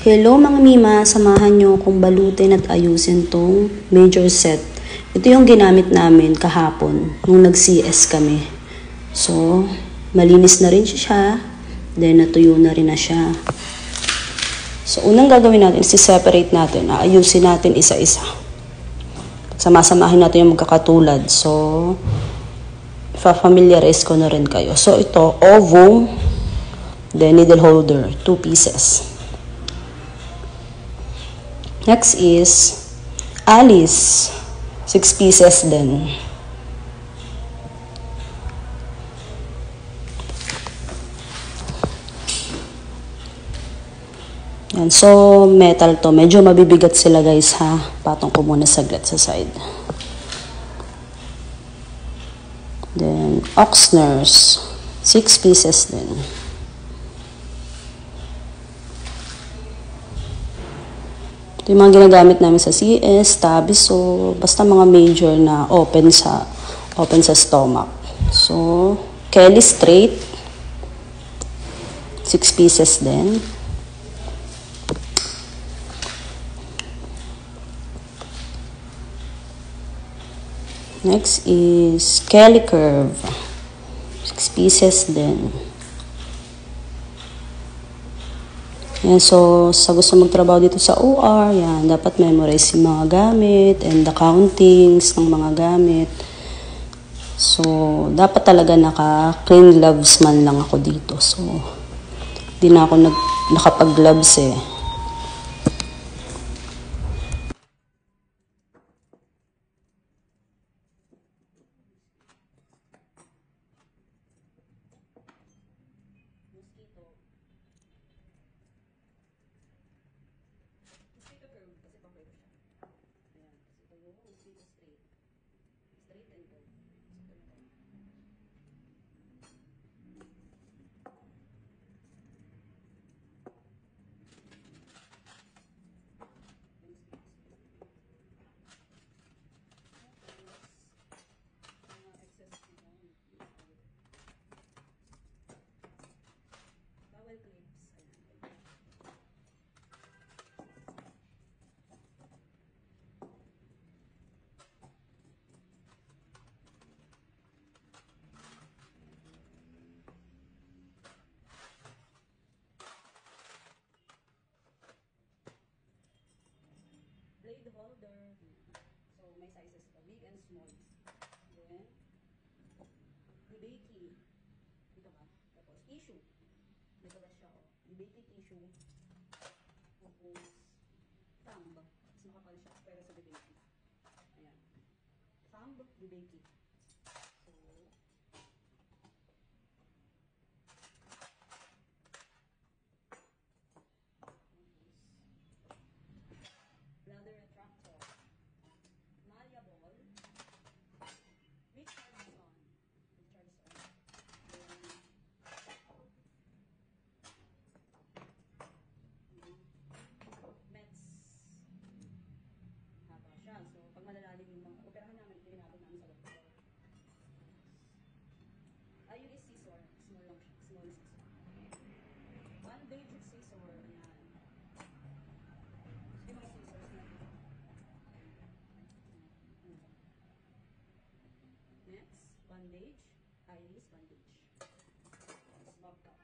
Hello mga Mima, samahan nyo kung balutin at ayusin tong major set. Ito yung ginamit namin kahapon nung nag-CS kami. So, malinis na rin siya. Then, natuyo na rin na siya. So, unang gagawin natin is separate natin. Ayusin natin isa-isa. Sama-samahin natin yung magkakatulad. So, familiarize ko na rin kayo. So, ito, ovum, then needle holder, 2 pieces. Next is Alice, 6 pieces din. Yan. So, metal to. Medyo mabibigat sila guys ha. Patong ko muna saglit sa side. Then, Oxners, 6 pieces din. Ito yung mga ginagamit namin sa CS, Tabiso, basta mga major na open sa stomach. So, Kelly Straight, 6 pieces din. Next is Kelly Curve, 6 pieces din. Yan, so, sa gusto magtrabaho dito sa OR, yan, dapat memorize yung mga gamit and the countings ng mga gamit. So, dapat talaga naka-clean gloves man lang ako dito. So, di na ako nakapag-gloves eh. Blade holder. So, may sizes pa, big and small. Then, Hibiki. Dito ba? Tapos, tissue. Dito ba siya, oh. Hibiki tissue. Tapos, thumb. Mas makapal siya, pero sa Hibiki. Ayan. Thumb, Hibiki. So, bladder retractor. Malleable. Recharge on. Meds. Haba siya. So, pag malalalim yung mga operahan namin, ginagawa namin sa doktor. Ayun is scissor. Small lang siya. Small scissor. One basic scissor. Ayan. Yung mga scissors na ito. Next, bandage. Iris bandage. Bob cut.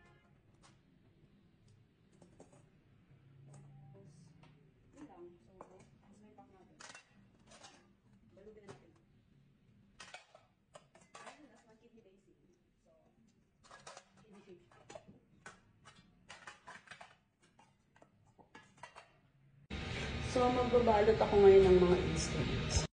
Yun lang. So, mas may pack natin. Balugin na natin. Ayun, last one, kidney basic. So, kidney shape siya. So, magbabalot ako ngayon ng mga instruments.